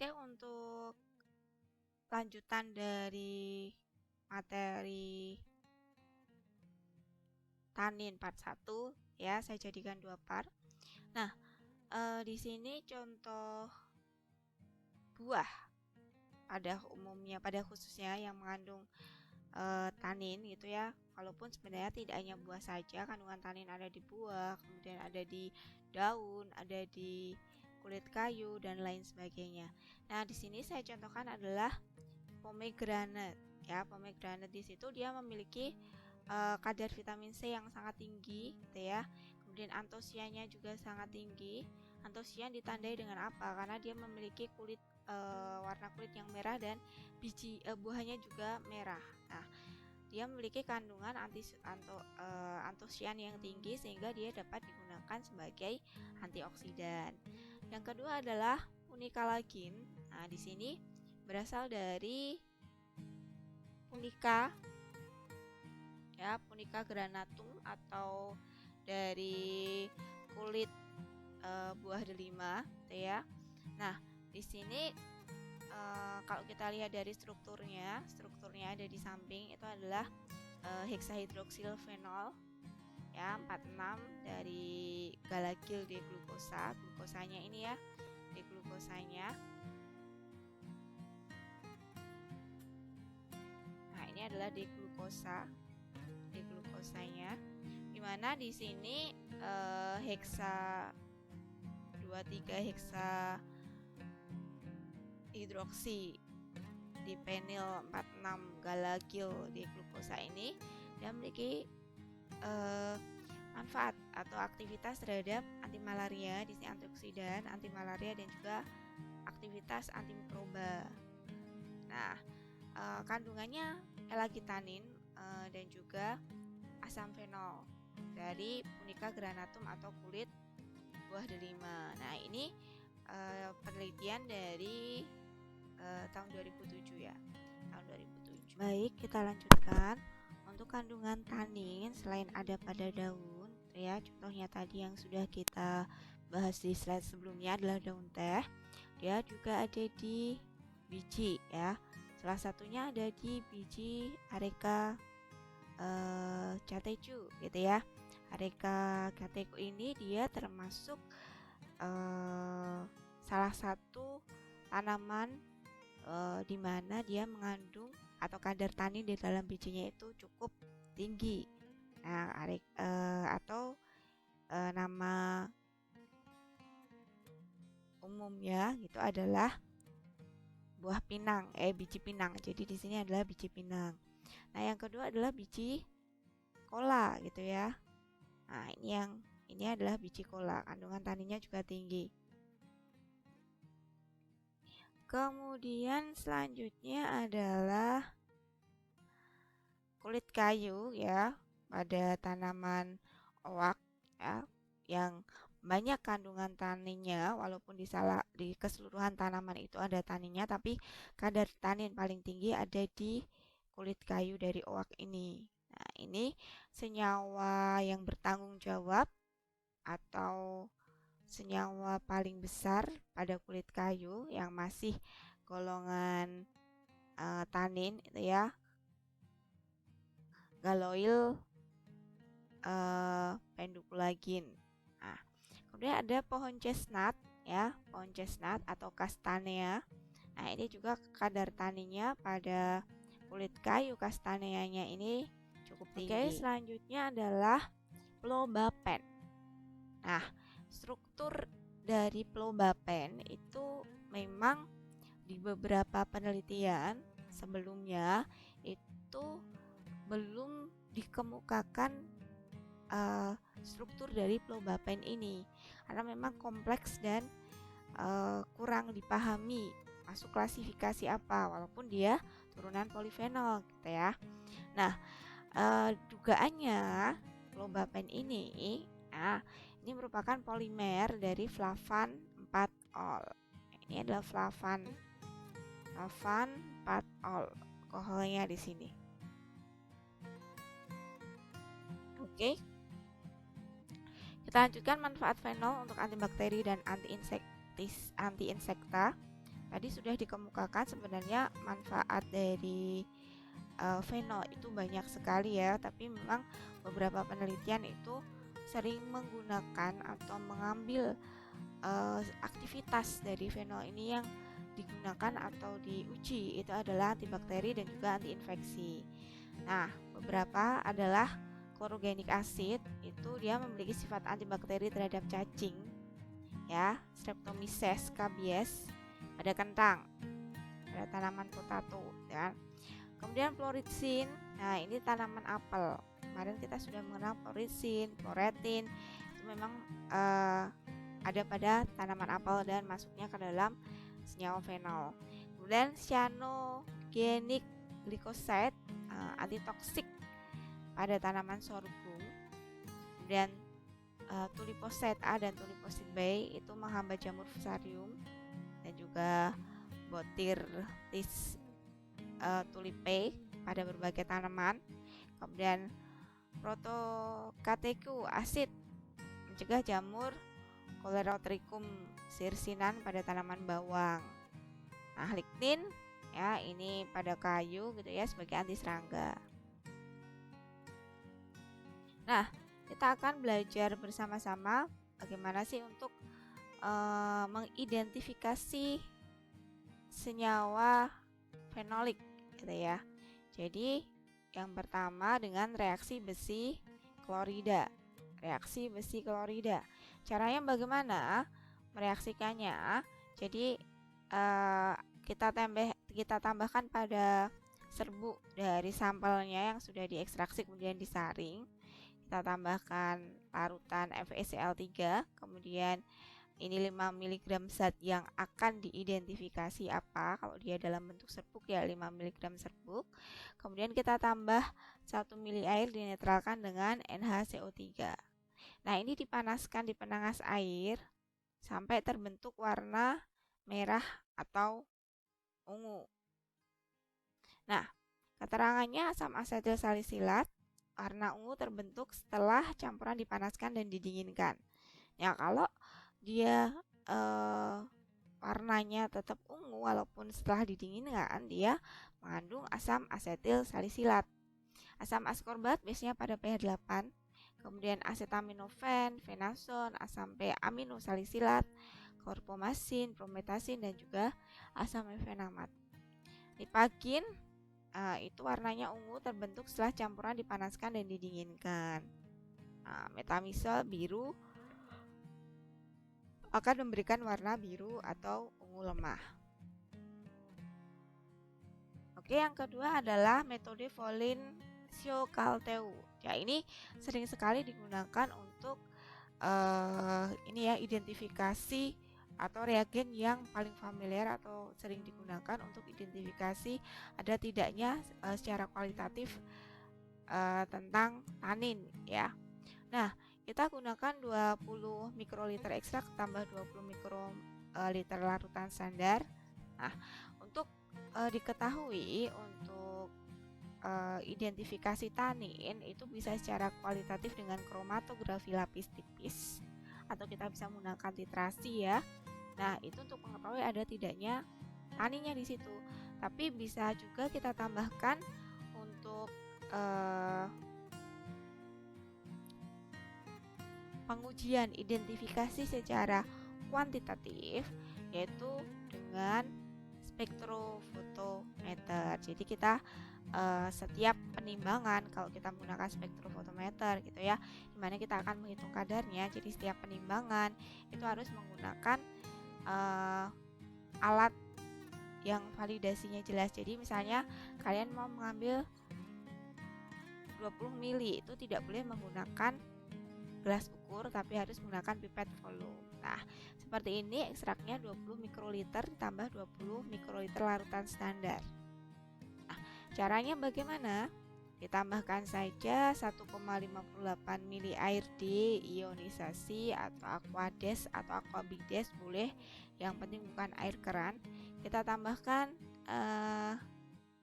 Oke, untuk lanjutan dari materi tanin part 1 ya, saya jadikan 2 part. Nah, di sini contoh buah pada khususnya yang mengandung tanin gitu ya. Walaupun sebenarnya tidak hanya buah saja, kandungan tanin ada di buah, kemudian ada di daun, ada di kulit kayu dan lain sebagainya. Nah, di sini saya contohkan adalah pomegranate ya. Pomegranate di situ dia memiliki kadar vitamin C yang sangat tinggi gitu ya. Kemudian antosiannya juga sangat tinggi. Antosian ditandai dengan apa? Karena dia memiliki warna kulit yang merah dan biji buahnya juga merah. Nah, dia memiliki kandungan antosian yang tinggi sehingga dia dapat digunakan sebagai antioksidan. Yang kedua adalah punicalagin. Nah, di sini berasal dari punica ya, Punica granatum atau dari kulit buah delima gitu ya. Nah, di sini kalau kita lihat dari strukturnya ada di samping itu adalah hexahidroksilfenol ya, 46 dari galagil glukosanya ini ya, glukosanya. Nah, ini adalah glukosanya, dimana di sini heksa 23 heksa hidroksi di penil 46 galagil di glukosa ini dia memiliki manfaat atau aktivitas terhadap antimalaria, di sini antioksidan, antimalaria dan juga aktivitas antimikroba. Nah, kandungannya elagitanin dan juga asam fenol dari Punica granatum atau kulit buah delima. Nah, ini penelitian dari tahun 2007 ya, tahun 2007. Baik, kita lanjutkan. Untuk kandungan tanin selain ada pada daun ya, contohnya tadi yang sudah kita bahas di slide sebelumnya adalah daun teh, dia juga ada di biji ya. Salah satunya ada di biji Areca catechu gitu ya. Areca catechu ini dia termasuk salah satu tanaman di mana dia mengandung atau kadar tanin di dalam bijinya itu cukup tinggi. Nah, nama umumnya itu adalah buah pinang, biji pinang. Jadi di sini adalah biji pinang. Nah, yang kedua adalah biji kola gitu ya. Nah, ini adalah biji kola, kandungan taninnya juga tinggi. Kemudian selanjutnya adalah kulit kayu ya, pada tanaman oak ya, yang banyak kandungan taninnya. Walaupun di keseluruhan tanaman itu ada taninnya, tapi kadar tanin paling tinggi ada di kulit kayu dari oak ini. Nah, ini senyawa yang bertanggung jawab atau senyawa paling besar pada kulit kayu yang masih golongan tanin itu ya, galoil pendukulagin. Nah, kemudian ada pohon chestnut ya, pohon chestnut atau castanea. Nah, ini juga kadar taninnya pada kulit kayu castaneanya ini cukup tinggi. Oke, selanjutnya adalah plobapen. Nah, struktur dari plobapen itu memang di beberapa penelitian sebelumnya itu belum dikemukakan struktur dari plobapen ini karena memang kompleks dan kurang dipahami masuk klasifikasi apa, walaupun dia turunan polifenol gitu ya. Nah, dugaannya plobapen ini merupakan polimer dari flavan 4-ol. Ini adalah flavan 4-ol alkoholnya di sini. Oke. Kita lanjutkan manfaat fenol untuk antibakteri dan anti insekta. tadi sudah dikemukakan sebenarnya manfaat dari fenol itu banyak sekali ya, tapi memang beberapa penelitian itu sering menggunakan atau mengambil aktivitas dari fenol ini yang digunakan atau diuji itu adalah antibakteri dan juga antiinfeksi. Nah, beberapa adalah chlorogenic acid, itu dia memiliki sifat antibakteri terhadap cacing ya, Streptomyces cabies pada kentang, pada tanaman potato ya. Kemudian floritsin, nah ini tanaman apel. Kemarin kita sudah mengenal floritsin, floretin, itu memang ada pada tanaman apel dan masuknya ke dalam senyawa fenol. Kemudian cyanogenic glycoside, antitoksik pada tanaman sorghum. Kemudian tuliposid A dan tuliposid B itu menghambat jamur fusarium dan juga Botrytis tulipae pada berbagai tanaman. Kemudian protocatechu acid mencegah jamur Colerotrichum cirsinan pada tanaman bawang. Nah, lignin ya ini pada kayu gitu ya sebagai anti serangga. Nah, kita akan belajar bersama-sama bagaimana sih untuk mengidentifikasi senyawa fenolik gitu ya. Jadi yang pertama dengan reaksi besi klorida. Reaksi besi klorida. Caranya bagaimana mereaksikannya? Jadi kita tambahkan pada serbuk dari sampelnya yang sudah diekstraksi kemudian disaring. Kita tambahkan larutan FeCl3, kemudian ini 5 mg zat yang akan diidentifikasi apa, kalau dia dalam bentuk serbuk ya 5 mg serbuk. Kemudian kita tambah 1 ml air dinetralkan dengan NaCO3. Nah, ini dipanaskan di penangas air sampai terbentuk warna merah atau ungu. Nah, keterangannya asam asetil salisilat warna ungu terbentuk setelah campuran dipanaskan dan didinginkan. Ya, kalau dia warnanya tetap ungu walaupun setelah didinginkan, dia mengandung asam asetil salisilat. Asam askorbat biasanya pada pH 8. Kemudian asetaminofen, fenazon, asam p-aminosalisilat, chlorpromazin, prometasin dan juga asam mefenamat. Lipagin itu warnanya ungu terbentuk setelah campuran dipanaskan dan didinginkan. Metamisol biru akan memberikan warna biru atau ungu lemah. Oke, yang kedua adalah metode Follin-Shockalteu. Ya, ini sering sekali digunakan untuk identifikasi atau reagen yang paling familiar atau sering digunakan untuk identifikasi ada tidaknya secara kualitatif tentang tanin ya. Nah, kita gunakan 20 mikroliter ekstrak tambah 20 mikroliter larutan standar. Nah, untuk diketahui untuk identifikasi tanin itu bisa secara kualitatif dengan kromatografi lapis tipis atau kita bisa menggunakan titrasi ya. Nah, itu untuk mengetahui ada tidaknya taninnya di situ. Tapi bisa juga kita tambahkan untuk pengujian identifikasi secara kuantitatif, yaitu dengan spektrofotometer. Jadi kita setiap penimbangan kalau kita menggunakan spektrofotometer gitu ya, dimana kita akan menghitung kadarnya. Jadi setiap penimbangan itu harus menggunakan alat yang validasinya jelas. Jadi misalnya kalian mau mengambil 20 mili itu tidak boleh menggunakan gelas ukur tapi harus menggunakan pipet volume. Nah, seperti ini ekstraknya 20 mikroliter ditambah 20 mikroliter larutan standar. Nah, caranya bagaimana? Ditambahkan saja 1,58 mili air diionisasi atau aquades atau aquabides boleh, yang penting bukan air keran. Kita tambahkan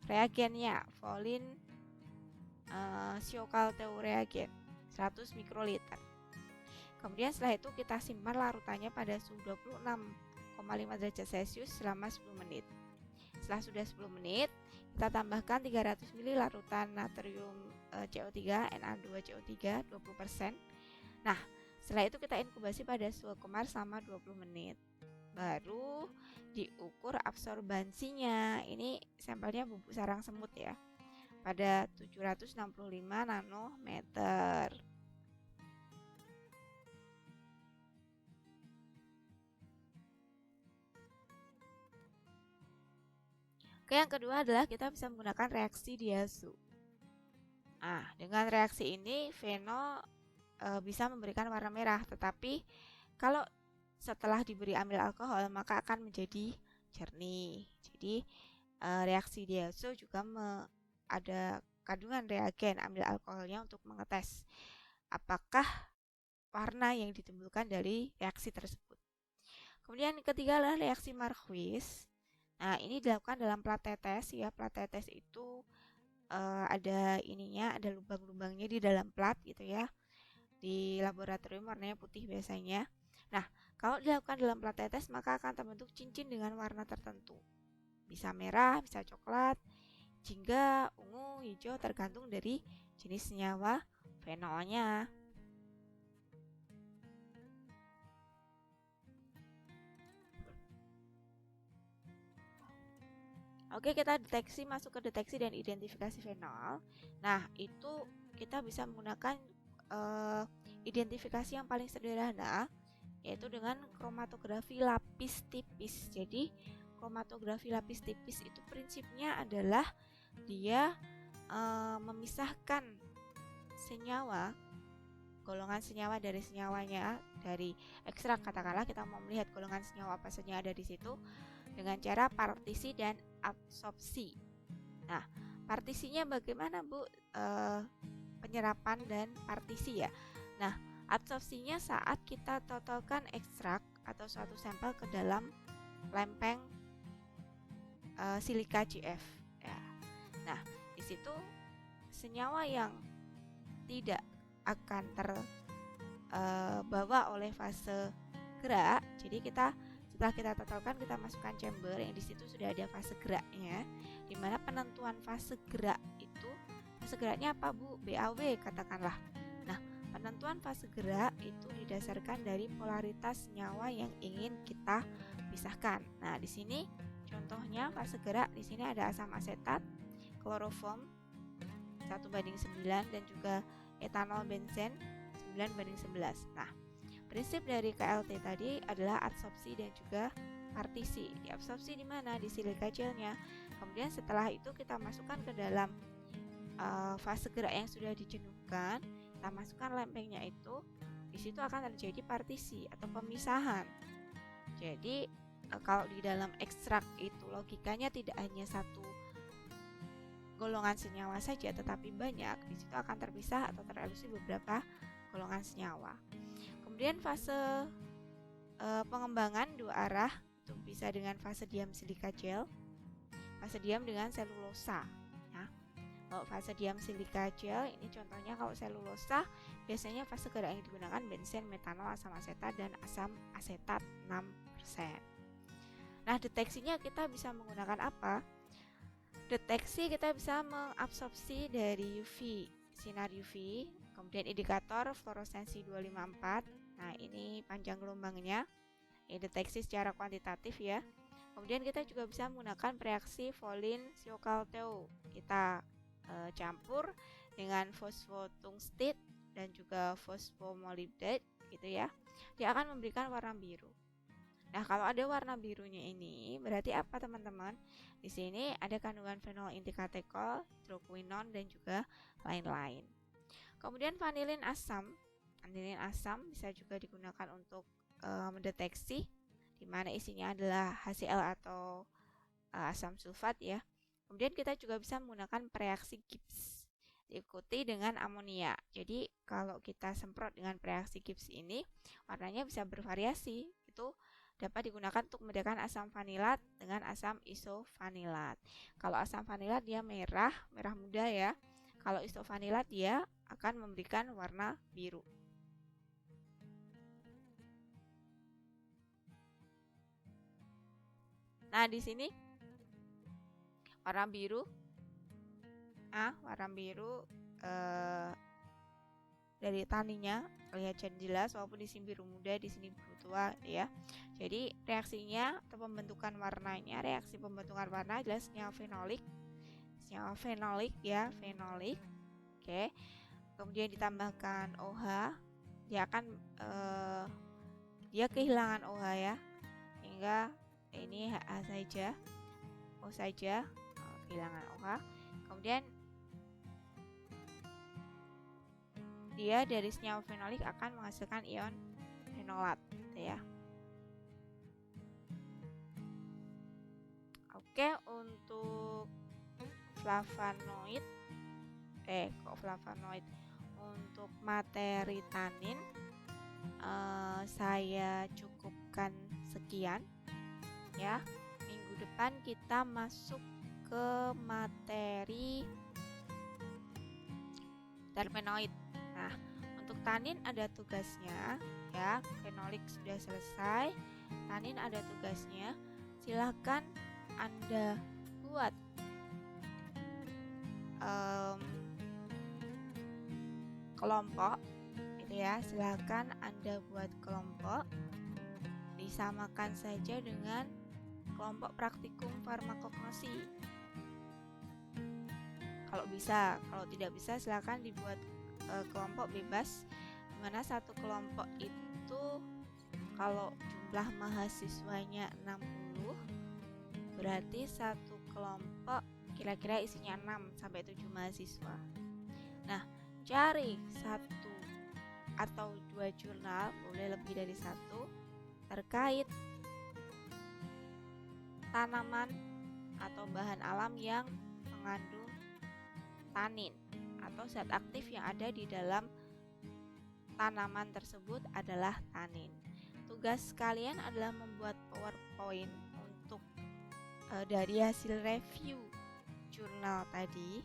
reagennya Follin-Shockalteu reagen 100 mikroliter. Kemudian setelah itu kita simpan larutannya pada suhu 26,5 0,5 derajat Celcius selama 10 menit. Setelah sudah 10 menit, kita tambahkan 300 ml larutan natrium CO3 Na2CO3 20%. Nah, setelah itu kita inkubasi pada suhu kamar selama 20 menit. Baru diukur absorbansinya. Ini sampelnya bubuk sarang semut ya. Pada 765 nanometer. Oke, yang kedua adalah kita bisa menggunakan reaksi Diazo. Nah, dengan reaksi ini fenol bisa memberikan warna merah, tetapi kalau setelah diberi amil alkohol maka akan menjadi jernih. Jadi reaksi Diazo juga ada kandungan reagen amil alkoholnya untuk mengetes apakah warna yang ditimbulkan dari reaksi tersebut. Kemudian ketiga adalah reaksi Marquis. Nah, ini dilakukan dalam plat tetes ya. Plat tetes itu ada ininya, ada lubang-lubangnya di dalam plat gitu ya. Di laboratorium warnanya putih biasanya. Nah, kalau dilakukan dalam plat tetes maka akan terbentuk cincin dengan warna tertentu. Bisa merah, bisa coklat, jingga, ungu, hijau tergantung dari jenis senyawa fenolnya. Oke, kita masuk ke deteksi dan identifikasi fenol. Nah, itu kita bisa menggunakan identifikasi yang paling sederhana, yaitu dengan kromatografi lapis tipis. Jadi, kromatografi lapis tipis itu prinsipnya adalah dia memisahkan senyawa, golongan senyawa dari senyawanya, dari ekstrak. Katakanlah kita mau melihat golongan senyawa apa saja ada di situ dengan cara partisi dan absorpsi. Nah, partisinya bagaimana Bu? Penyerapan dan partisi ya. Nah, absorpsinya saat kita totalkan ekstrak atau suatu sampel ke dalam lempeng silika GF. Ya. Nah, di situ senyawa yang tidak akan terbawa oleh fase gerak. Jadi setelah kita totalkan, kita masukkan chamber yang di situ sudah ada fase geraknya, di mana penentuan fase gerak itu, fase geraknya apa Bu? BAW katakanlah. Nah, penentuan fase gerak itu didasarkan dari polaritas senyawa yang ingin kita pisahkan. Nah, di sini contohnya fase gerak, di sini ada asam asetat, kloroform 1:9 dan juga etanol benzen 9:11. Nah, prinsip dari KLT tadi adalah absorpsi dan juga partisi. Absorpsi di mana? Di silika gelnya. Kemudian setelah itu kita masukkan ke dalam fase gerak yang sudah dijenuhkan, kita masukkan lempengnya itu. Di situ akan terjadi partisi atau pemisahan. Jadi kalau di dalam ekstrak itu logikanya tidak hanya satu golongan senyawa saja, tetapi banyak. Di situ akan terpisah atau terelusi beberapa golongan senyawa. Kemudian fase pengembangan dua arah itu bisa dengan fase diam silika gel, fase diam dengan selulosa. Ya. Kalau fase diam silika gel ini contohnya, kalau selulosa biasanya fase gerak yang digunakan benzen, metanol, asam asetat dan asam asetat 6%. Nah, deteksinya kita bisa menggunakan apa? Deteksi kita bisa mengabsorpsi dari UV, sinar UV, kemudian indikator fluoresensi 254. Nah, ini panjang gelombangnya. Ini deteksi secara kuantitatif ya. Kemudian kita juga bisa menggunakan reaksi Volin-Sjokalteu. Kita campur dengan fosfotungstit dan juga fosfomolybdate gitu ya. Dia akan memberikan warna biru. Nah, kalau ada warna birunya ini berarti apa teman-teman? Di sini ada kandungan fenol inti-katekol, hidroquinon dan juga lain-lain. Kemudian vanilin asam bisa juga digunakan untuk mendeteksi, di mana isinya adalah HCl atau asam sulfat ya. Kemudian kita juga bisa menggunakan reaksi Gibbs diikuti dengan amonia. Jadi kalau kita semprot dengan reaksi Gibbs ini warnanya bisa bervariasi. Itu dapat digunakan untuk membedakan asam vanilat dengan asam isovanilat. Kalau asam vanilat dia merah muda ya. Kalau isovanilat dia akan memberikan warna biru. Nah, di sini warna biru, dari taninya kelihatan jelas, walaupun di sini biru muda, di sini biru tua ya. Jadi reaksinya atau pembentukan warnanya, reaksi pembentukan warna adalah senyawa fenolik ya, fenolik. Oke. Kemudian ditambahkan OH, dia akan dia kehilangan OH ya, sehingga ini HA saja, O saja, kehilangan OH. Kemudian dia dari senyawa fenolik akan menghasilkan ion fenolat ya. Oke, untuk flavonoid untuk materi tanin saya cukupkan sekian ya. Minggu depan kita masuk ke materi terpenoid. Nah, untuk tanin ada tugasnya ya. Fenolik sudah selesai, tanin ada tugasnya. Silahkan Anda buat kelompok gitu ya. Silahkan Anda buat kelompok, disamakan saja dengan kelompok praktikum farmakognosi kalau bisa. Kalau tidak bisa silahkan dibuat kelompok bebas, dimana satu kelompok itu kalau jumlah mahasiswanya 60, berarti satu kelompok kira-kira isinya 6-7 mahasiswa. Nah, cari 1 atau 2 jurnal, boleh lebih dari 1, terkait tanaman atau bahan alam yang mengandung tanin atau zat aktif yang ada di dalam tanaman tersebut adalah tanin. Tugas kalian adalah membuat PowerPoint untuk dari hasil review jurnal tadi.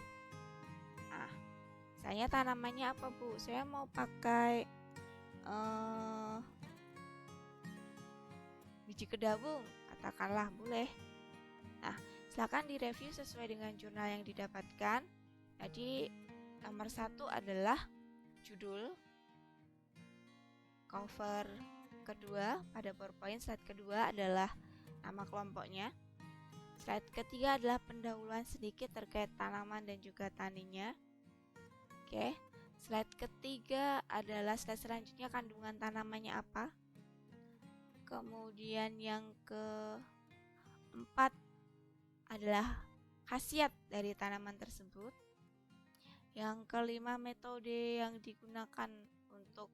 Nah, saya tanamannya apa, Bu? Saya mau pakai biji kedabung, katakanlah, boleh. Nah, silakan direview sesuai dengan jurnal yang didapatkan. Jadi nomor 1 adalah judul, cover kedua pada PowerPoint, slide kedua adalah nama kelompoknya, slide ketiga adalah pendahuluan sedikit terkait tanaman dan juga taninnya. Oke, slide ketiga adalah slide selanjutnya kandungan tanamannya apa. Kemudian yang keempat adalah khasiat dari tanaman tersebut. Yang kelima metode yang digunakan untuk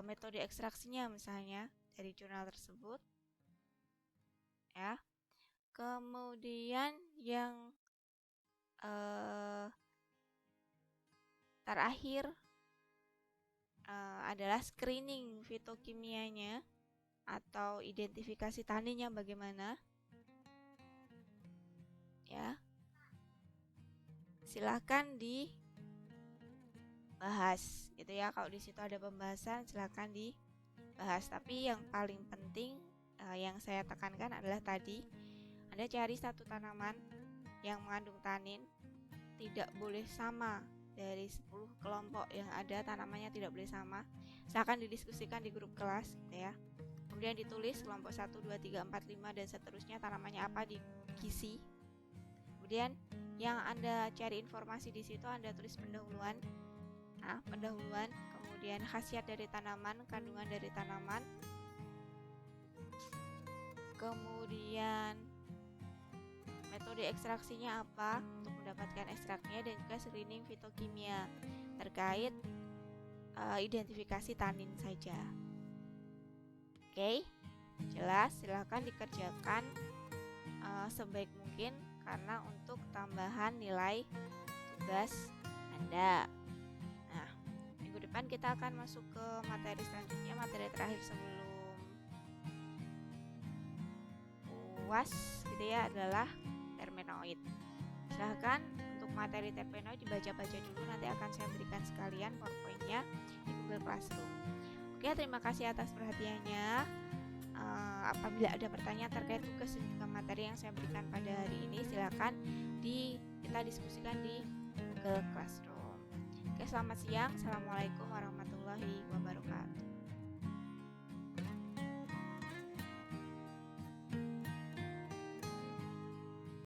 metode ekstraksinya misalnya dari jurnal tersebut ya. Kemudian yang terakhir adalah screening fitokimianya atau identifikasi taninnya bagaimana ya. Silahkan dibahas gitu ya. Kalau di situ ada pembahasan silahkan dibahas. Tapi yang paling penting yang saya tekankan adalah tadi Anda cari 1 tanaman yang mengandung tanin, tidak boleh sama dari 10 kelompok yang ada, tanamannya tidak boleh sama. Silahkan didiskusikan di grup kelas gitu ya. Kemudian ditulis kelompok 1, 2, 3, 4, 5 dan seterusnya tanamannya apa, diisi. Kemudian yang Anda cari informasi di situ Anda tulis pendahuluan. Nah, pendahuluan, kemudian khasiat dari tanaman, kandungan dari tanaman, kemudian metode ekstraksinya apa untuk mendapatkan ekstraknya, dan juga screening fitokimia terkait identifikasi tanin saja. Oke, jelas. Silahkan dikerjakan sebaik mungkin karena untuk tambahan nilai tugas Anda. Nah, minggu depan kita akan masuk ke materi selanjutnya, materi terakhir sebelum UAS gitu ya, adalah terpenoid. Silahkan untuk materi terpenoid dibaca-baca dulu, nanti akan saya berikan sekalian PowerPoint-nya di Google Classroom. Oke, terima kasih atas perhatiannya. apabila ada pertanyaan terkait tugas dan juga materi yang saya berikan pada hari ini, silakan kita diskusikan di Google Classroom. Oke, selamat siang. Assalamualaikum warahmatullahi wabarakatuh.